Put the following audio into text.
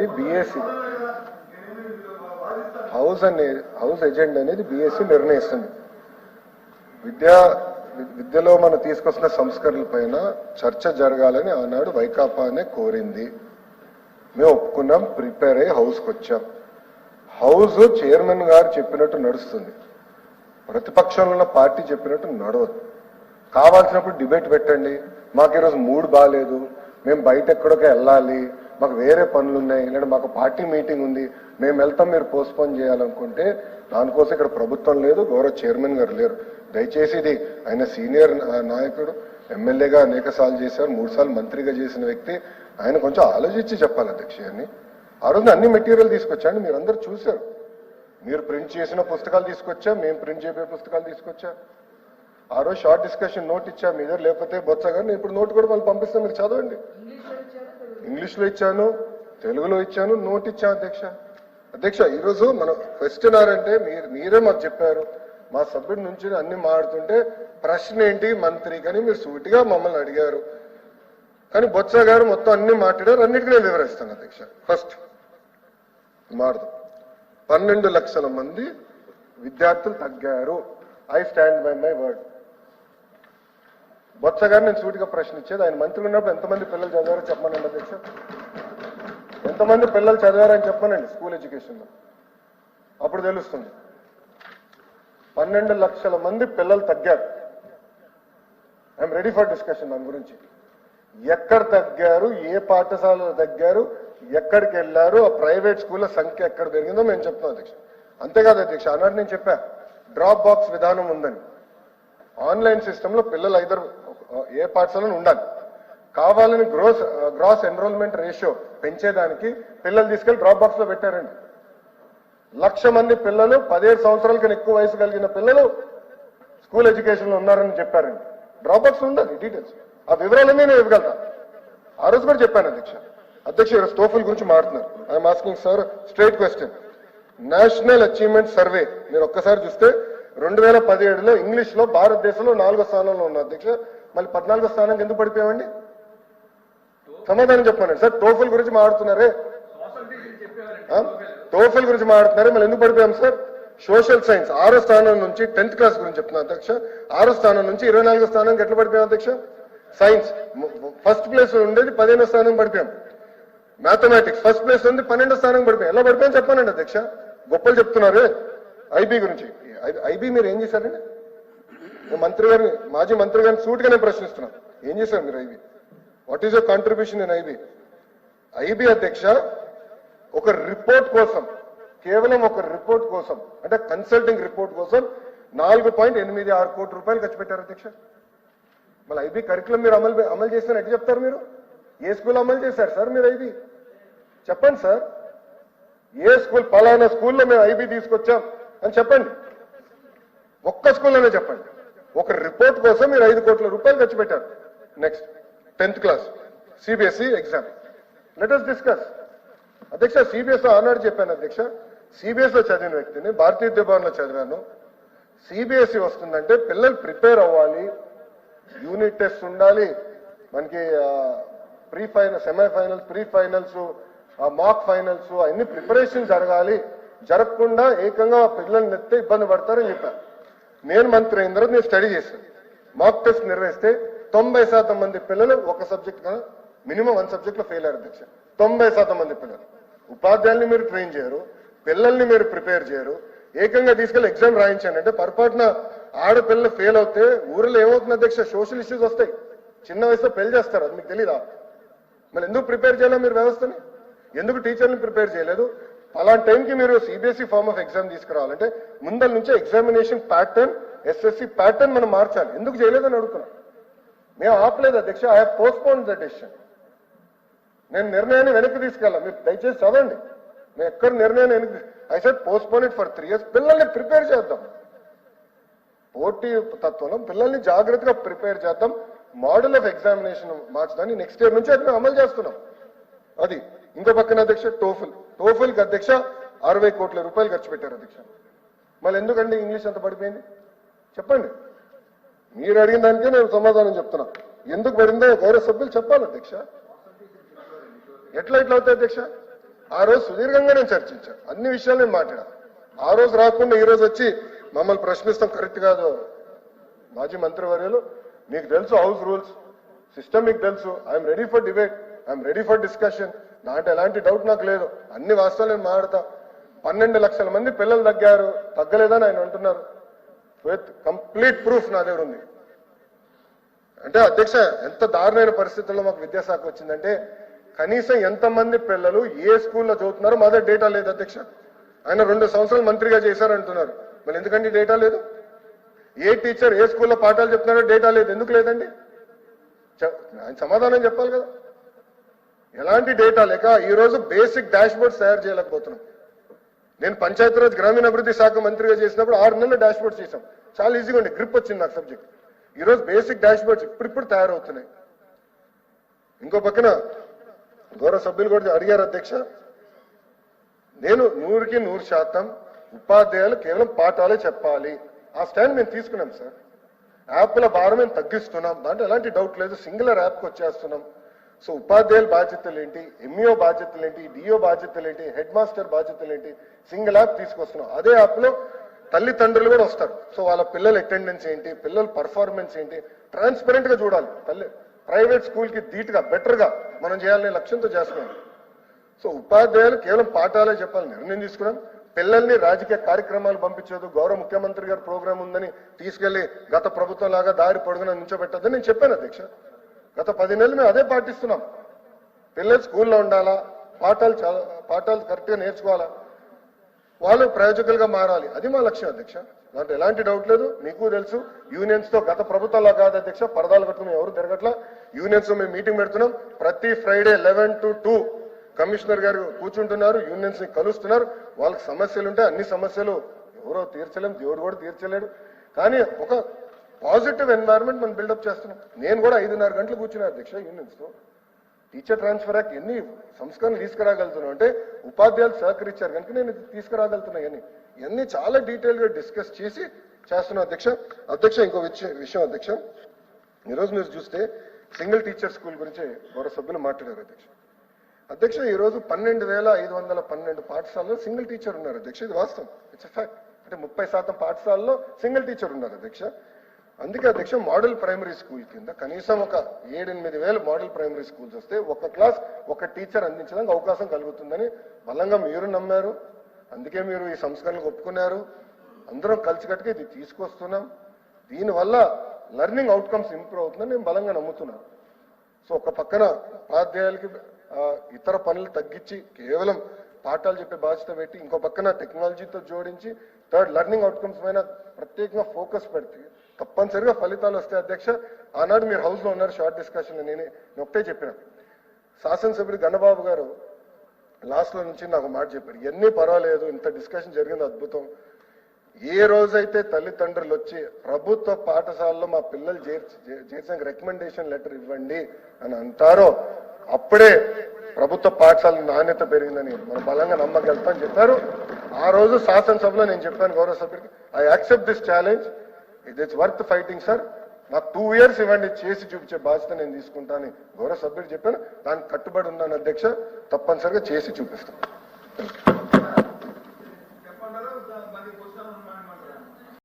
అనేది BSc house agenda అనేది BSc నిర్ణయిస్తుంది. విద్యలో మనం తీసుకొస్తున్న సంస్కరణల పైన చర్చ జరగాలని ఆనాడు వైకాపానే కోరింది. మేము ఒప్పుకున్నాం, ప్రిపేర్ అయ్యి హౌస్కి వచ్చాం. హౌస్ చైర్మన్ గారు చెప్పినట్టు నడుస్తుంది, ప్రతిపక్షంలో ఉన్న పార్టీ చెప్పినట్టు నడవదు. కావాల్సినప్పుడు డిబేట్ పెట్టండి. మాకు ఈరోజు మూడ్ బాగాలేదు, మేము బయట ఎక్కడికో వెళ్ళాలి, మాకు వేరే పనులు ఉన్నాయి, లేదా మాకు పార్టీ మీటింగ్ ఉంది, మేము వెళ్తాం, మీరు పోస్ట్పోన్ చేయాలనుకుంటే దానికోసం ఇక్కడ ప్రభుత్వం లేదు, గౌరవ చైర్మన్ గారు లేరు. దయచేసి ఇది ఆయన సీనియర్ నాయకుడు, ఎమ్మెల్యేగా అనేక సార్లు చేశారు, 3 సార్లు మంత్రిగా చేసిన వ్యక్తి. ఆయన కొంచెం ఆలోచించి చెప్పాలి అధ్యక్ష. అని ఆ రోజు అన్ని మెటీరియల్ తీసుకొచ్చాండి, మీరు అందరూ చూశారు. మీరు ప్రింట్ చేసిన పుస్తకాలు తీసుకొచ్చా, మేము ప్రింట్ చేయబోయే పుస్తకాలు తీసుకొచ్చా. ఆ రోజు షార్ట్ డిస్కషన్ నోట్ ఇచ్చా, మీ దగ్గర లేకపోతే బొత్స గారు నేను ఇప్పుడు నోట్ కూడా మళ్ళీ పంపిస్తాను, మీరు చదవండి. ఇంగ్లీష్లో ఇచ్చాను, తెలుగులో ఇచ్చాను, నోట్ ఇచ్చాను అధ్యక్ష. అధ్యక్ష ఈరోజు మనం క్వశ్చన్ అంటే మీరే మాకు చెప్పారు, మా సభ్యుడి నుంచి అన్ని మాడుతుంటే ప్రశ్న ఏంటి మంత్రి కానీ మీరు సూటిగా మమ్మల్ని అడిగారు. కానీ బొత్స గారు మొత్తం అన్ని మాట్లాడారు, అన్నిటికీ నేను వివరిస్తాను అధ్యక్ష. ఫస్ట్ మాడదాం. 12 లక్షల మంది విద్యార్థులు తగ్గారు. I stand by my word. Botsa garu నేను సూటిగా ప్రశ్న ఇచ్చేది, ఆయన మంత్రులు ఉన్నప్పుడు ఎంతమంది పిల్లలు చదివారో చెప్పమనండి అధ్యక్ష. ఎంతమంది పిల్లలు చదివారని చెప్పమనండి స్కూల్ ఎడ్యుకేషన్లో, అప్పుడు తెలుస్తుంది. 12 లక్షల మంది పిల్లలు తగ్గారు. ఐఎమ్ రెడీ ఫర్ డిస్కషన్ దాని గురించి. ఎక్కడ తగ్గారు, ఏ పాఠశాలలో తగ్గారు, ఎక్కడికి వెళ్ళారు, ఆ ప్రైవేట్ స్కూళ్ళ సంఖ్య ఎక్కడ పెరిగిందో మేము చెప్తాం అధ్యక్ష. అంతేకాదు అధ్యక్ష, అన్నాడు నేను చెప్పా డ్రాప్ బాక్స్ విధానం ఉందని. ఆన్లైన్ సిస్టంలో పిల్లలు ఏ పాఠశాలలో ఉండాలి, కావాలని గ్రాస్ ఎన్రోల్మెంట్ రేషియో పెంచేదానికి పిల్లలు తీసుకెళ్లి డ్రాప్ బాక్స్ లో పెట్టారండి. 1,00,000 మంది పిల్లలు 17 సంవత్సరాల కన్నా ఎక్కువ వయసు కలిగిన పిల్లలు స్కూల్ ఎడ్యుకేషన్ లో ఉన్నారని చెప్పారండి. డ్రాప్ బాక్స్ ఉండాలి డీటెయిల్స్, ఆ వివరాలన్నీ నేను ఇవ్వగలుగుతా. ఆ రోజు కూడా చెప్పాను అధ్యక్ష. అధ్యక్ష ఈరోజు టోఫల్ గురించి మాట్లాడుతున్నారు. I'm asking sir straight question. National achievement survey మీరు ఒక్కసారి చూస్తే 2017లో ఇంగ్లీష్ లో భారతదేశంలో 4వ స్థానంలో ఉన్న అధ్యక్ష, మళ్ళీ 14వ స్థానానికి ఎందుకు పడిపోయామండి? సమాధానం చెప్పండి సార్. టోఫల్ గురించి మాట్లాడుతున్నారే, టోఫల్ గురించి మాట్లాడుతున్నారే, మళ్ళీ ఎందుకు పడిపోయాం సార్? సోషల్ సైన్స్ 6వ స్థానం నుంచి 10th క్లాస్ గురించి చెప్తున్నా అధ్యక్ష, 6వ స్థానం నుంచి 24వ స్థానానికి ఎట్లా పడిపోయాం అధ్యక్ష? సైన్స్ ఫస్ట్ ప్లేస్ ఉండేది 15వ స్థానం పడిపోయాం. మ్యాథమెటిక్స్ ఫస్ట్ ప్లేస్ ఉంది 12వ స్థానం పడిపోయాం. ఎలా పడిపోయాం చెప్పానండి అధ్యక్ష. గొప్పలు చెప్తున్నారు ఐబీ గురించి. ఐబీ మీరు ఏం చేశారండి? మంత్రి గారిని, మాజీ మంత్రి గారిని సూటిగా నేను ప్రశ్నిస్తున్నాను, ఏం చేశారు మీరు IB? What is your contribution in IB? IB అధ్యక్ష ఒక రిపోర్ట్ కోసం, కేవలం ఒక రిపోర్ట్ కోసం, అంటే కన్సల్టింగ్ రిపోర్ట్ కోసం 4.86 కోట్ల రూపాయలు ఖర్చు పెట్టారు అధ్యక్ష. మళ్ళీ ఐబీ కరికులం మీరు అమలు చేస్తారని ఎట్లా చెప్తారు? మీరు ఏ స్కూల్ అమలు చేశారు సార్ మీరు ఐబీ? చెప్పండి సార్. ఏ స్కూల్, పలానా స్కూల్లో మేము ఐబీ తీసుకొచ్చాం అని చెప్పండి. ఒక్క స్కూల్లోనే చెప్పండి. ఒక రిపోర్ట్ కోసం మీరు 5 కోట్ల రూపాయలు ఖర్చు పెట్టారు. Next 10th class CBSE exam. Let us discuss అధ్యక్ష. సిబిఎస్ఈ ఆనాడు చెప్పాను అధ్యక్ష, సిబిఎస్ఈలో చదివిన వ్యక్తిని, భారతీయ విద్యాభవన్లో చదివాను. సిబిఎస్ఈ వస్తుందంటే పిల్లలు ప్రిపేర్ అవ్వాలి, యూనిట్ టెస్ట్ ఉండాలి, మనకి pre final, semifinals, pre finals, mock finals, అన్ని ప్రిపరేషన్ జరగాలి. జరగకుండా ఏకంగా పిల్లల్ని నెత్తే ఇబ్బంది పడతారని చెప్పాను. నేను మంత్రి అయిన తర్వాత నేను స్టడీ చేశాను. మాక్ టెస్ట్ నిర్వహిస్తే 90% మంది పిల్లలు ఒక సబ్జెక్ట్ కన్నా మినిమం 1 సబ్జెక్ట్ లో ఫెయిల్ అయ్యారు అధ్యక్ష. 90% మంది పిల్లలు. ఉపాధ్యాయుల్ని మీరు ట్రైన్ చేయరు, పిల్లల్ని మీరు ప్రిపేర్ చేయరు, ఏకంగా తీసుకెళ్లి ఎగ్జామ్ రాయించండి అంటే పొరపాటున ఆడపిల్లలు ఫెయిల్ అవుతే ఊరిలో ఏమవుతుంది అధ్యక్ష? సోషల్ ఇష్యూస్ వస్తాయి. చిన్న వయసులో పెళ్లి చేస్తారు, అది మీకు తెలీదా? మళ్ళీ ఎందుకు ప్రిపేర్ చేయాలా మీరు వ్యవస్థని? ఎందుకు టీచర్ని ప్రిపేర్ చేయలేదు? అలాంటి టైంకి మీరు సిబిఎస్ఈ ఫార్మ్ ఆఫ్ ఎగ్జామ్ తీసుకురావాలంటే ముందల నుంచే ఎగ్జామినేషన్ ప్యాటర్న్, ఎస్ఎస్సి ప్యాటర్న్ మనం మార్చాలి. ఎందుకు చేయలేదని అడుగుతున్నాం. మేము ఆపలేదు అధ్యక్ష. I have postponed the decision. నేను నిర్ణయాన్ని వెనక్కి తీసుకెళ్ళాం. మీరు దయచేసి చదవండి. నేను ఎక్కడ నిర్ణయాన్ని వెనక్కి, I said postpone it for 3 years. పిల్లల్ని ప్రిపేర్ చేద్దాం. పోటీ తత్వంలో పిల్లల్ని జాగ్రత్తగా ప్రిపేర్ చేద్దాం. మోడల్ ఆఫ్ ఎగ్జామినేషన్ మార్చడాన్ని నెక్స్ట్ ఇయర్ నుంచి అది మేము అమలు చేస్తున్నాం. అది ఇంకో పక్కన అధ్యక్ష టోఫల్కి అధ్యక్ష 60 కోట్ల రూపాయలు ఖర్చు పెట్టారు అధ్యక్ష. మళ్ళీ ఎందుకండి ఇంగ్లీష్ అంత పడిపోయింది చెప్పండి. మీరు అడిగిన దానికే నేను సమాధానం చెప్తున్నా. ఎందుకు పడిందో గౌరవ సభ్యులు చెప్పాలి అధ్యక్ష. ఎట్లా అవుతాయి అధ్యక్ష? ఆ రోజు సుదీర్ఘంగా నేను చర్చించాను, అన్ని విషయాలు నేను మాట్లాడాను. ఆ రోజు రాకుండా ఈ రోజు వచ్చి మమ్మల్ని ప్రశ్నిస్తాం కరెక్ట్ కాదు. మాజీ మంత్రివర్యులు, మీకు తెలుసు హౌస్ రూల్స్, సిస్టమ్ మీకు తెలుసు. I'm ready for debate, I'm ready for discussion. దాంట్లో ఎలాంటి డౌట్ నాకు లేదు. అన్ని వాస్తవాలు నేను మాట్లాడతా. 12 లక్షల మంది పిల్లలు తగ్గారు, తగ్గలేదని ఆయన అంటున్నారు. విత్ కంప్లీట్ ప్రూఫ్ నా దగ్గర ఉంది. అంటే అధ్యక్ష, ఎంత దారుణమైన పరిస్థితుల్లో మాకు విద్యాశాఖ వచ్చిందంటే కనీసం ఎంతమంది పిల్లలు ఏ స్కూల్లో చదువుతున్నారో మా దగ్గర డేటా లేదు అధ్యక్ష. ఆయన 2 సంవత్సరాలు మంత్రిగా చేశారంటున్నారు, మరి ఎందుకండి డేటా లేదు? ఏ టీచర్ ఏ స్కూల్లో పాఠాలు చెప్తున్నారో డేటా లేదు, ఎందుకు లేదండి? ఆయన సమాధానం చెప్పాలి కదా. ఎలాంటి డేటా లేక ఈరోజు బేసిక్ డాష్ బోర్డ్స్ తయారు చేయలేకపోతున్నాం. నేను పంచాయతీరాజ్ గ్రామీణాభివృద్ధి శాఖ మంత్రిగా చేసినప్పుడు 6 నెలలు డాష్ బోర్డ్స్ చేశాం. చాలా ఈజీగా ఉండి గ్రిప్ వచ్చింది నాకు సబ్జెక్ట్. ఈరోజు బేసిక్ డాష్ బోర్డ్స్ ఇప్పుడు తయారవుతున్నాయి. ఇంకో పక్కన గౌరవ సభ్యులు కూడా అడిగారు అధ్యక్ష, నేను 100కి 100% ఉపాధ్యాయులు కేవలం పాఠాలే చెప్పాలి. ఆ స్టాండ్ మేము తీసుకున్నాం సార్. యాప్ల భారం మేము తగ్గిస్తున్నాం, దాంట్లో ఎలాంటి డౌట్ లేదు. సింగులర్ యాప్కి వచ్చేస్తున్నాం. సో ఉపాధ్యాయుల బాధ్యతలు ఏంటి, ఎంఈఓ బాధ్యతలు ఏంటి, డిఓ బాధ్యతలు ఏంటి, హెడ్ మాస్టర్ బాధ్యతలు ఏంటి, సింగిల్ యాప్ తీసుకొస్తున్నాం. అదే యాప్లో తల్లిదండ్రులు కూడా వస్తారు. సో వాళ్ళ పిల్లల అటెండెన్స్ ఏంటి, పిల్లల పర్ఫార్మెన్స్ ఏంటి, ట్రాన్స్పరెంట్ గా చూడాలి. ప్రైవేట్ స్కూల్కి ధీటుగా బెటర్గా మనం చేయాలనే లక్ష్యంతో చేస్తున్నాం. సో ఉపాధ్యాయులు కేవలం పాఠాలే చెప్పాలని నిర్ణయం తీసుకున్నాం. పిల్లల్ని రాజకీయ కార్యక్రమాలు పంపించదు, గౌరవ ముఖ్యమంత్రి గారి ప్రోగ్రాం ఉందని తీసుకెళ్లి గత ప్రభుత్వం లాగా దారి పొడుగున నుంచోబెట్టద్దని నేను చెప్పాను అధ్యక్ష. గత 10 నెలలు మేము అదే పాటిస్తున్నాం. పిల్లలు స్కూల్లో ఉండాలా, పాఠాలు కరెక్ట్గా నేర్చుకోవాలా, వాళ్ళు ప్రయోజకులుగా మారాలి, అది మా లక్ష్యం అధ్యక్ష. దాంట్లో ఎలాంటి డౌట్ లేదు. మీకు తెలుసు యూనియన్స్ తో గత ప్రభుత్వంలో కాదు అధ్యక్ష, పరదాలు కట్టుకుని ఎవరు తిరగట్లా. యూనియన్స్ తో మేము మీటింగ్ పెడుతున్నాం. ప్రతి ఫ్రైడే 11 to 2 కమిషనర్ గారు కూర్చుంటున్నారు, యూనియన్స్ ని కలుస్తున్నారు. వాళ్ళకి సమస్యలు ఉంటే అన్ని సమస్యలు ఎవరో తీర్చలేం, దేవుడు కూడా తీర్చలేడు. కానీ ఒక పాజిటివ్ ఎన్వైరన్మెంట్ మనం బిల్డప్ చేస్తున్నాం. నేను కూడా 5:30 గంటలు కూర్చున్నా అధ్యక్ష యూనియన్స్ తో. టీచర్ ట్రాన్స్ఫర్ యాక్ట్ ఎన్ని సంస్కరణలు తీసుకురాగలుగుతున్నాం అంటే ఉపాధ్యాయులు సహకరించారు కనుక నేను తీసుకురాగలుగుతున్నా. ఇవన్నీ చాలా డీటెయిల్ గా డిస్కస్ చేసి చేస్తున్నాం అధ్యక్ష. అధ్యక్ష ఇంకో విషయం అధ్యక్ష, ఈరోజు మీరు చూస్తే సింగిల్ టీచర్ స్కూల్ గురించి గౌరవ సభ్యులు మాట్లాడారు అధ్యక్ష. అధ్యక్ష ఈరోజు 12,512 పాఠశాలలో సింగిల్ టీచర్ ఉన్నారు అధ్యక్ష. ఇది వాస్తవం, ఇట్స్ ఫ్యాక్ట్. అంటే 30% పాఠశాలలో సింగిల్ టీచర్ ఉన్నారు అధ్యక్ష. అందుకే అధ్యక్ష మోడల్ ప్రైమరీ స్కూల్ కింద కనీసం ఒక 7-8 వేల మోడల్ ప్రైమరీ స్కూల్స్ వస్తే ఒక క్లాస్ ఒక టీచర్ అందించడానికి అవకాశం కలుగుతుందని బలంగా మీరు నమ్మారు. అందుకే మీరు ఈ సంస్కరణలకు ఒప్పుకున్నారు. అందరం కలిసికట్టుగా ఇది తీసుకొస్తున్నాం. దీనివల్ల లెర్నింగ్ అవుట్కమ్స్ ఇంప్రూవ్ అవుతుందని నేను బలంగా నమ్ముతున్నాను. సో ఒక పక్కన ఉపాధ్యాయులకి ఇతర పనులు తగ్గించి కేవలం పాఠాలు చెప్పే బాధ్యత పెట్టి, ఇంకో పక్కన టెక్నాలజీతో జోడించి థర్డ్ లెర్నింగ్ అవుట్కమ్స్ పైన ప్రత్యేకంగా ఫోకస్ పెడితే తప్పనిసరిగా ఫలితాలు వస్తాయి అధ్యక్ష. ఆనాడు మీరు హౌస్ లో ఉన్నారు, షార్ట్ డిస్కషన్ నేను ఒకటే చెప్పిన. శాసనసభ్యుడు గణబాబు గారు లాస్ట్ లో నుంచి నాకు మాట చెప్పారు, ఎన్ని పర్వాలేదు, ఇంత డిస్కషన్ జరిగింది అద్భుతం. ఏ రోజైతే తల్లిదండ్రులు వచ్చి ప్రభుత్వ పాఠశాలలో మా పిల్లలు చేర్చిన రికమెండేషన్ లెటర్ ఇవ్వండి అని అంటారో అప్పుడే ప్రభుత్వ పాఠశాల నాణ్యత పెరిగిందని మనం బలంగా నమ్మగలుగుతామని చెప్పారు. ఆ రోజు శాసనసభలో నేను చెప్పాను గౌరవ సభ్యుడికి, I accept this challenge, it's worth fighting sir, నాకు 2 years ఇవ్వండి, చేసి చూపించే బాధ్యత నేను తీసుకుంటాను గౌరవ సభ్యుడు చెప్పాను. దానికి కట్టుబడి ఉన్నాను అధ్యక్ష, తప్పనిసరిగా చేసి చూపిస్తాను.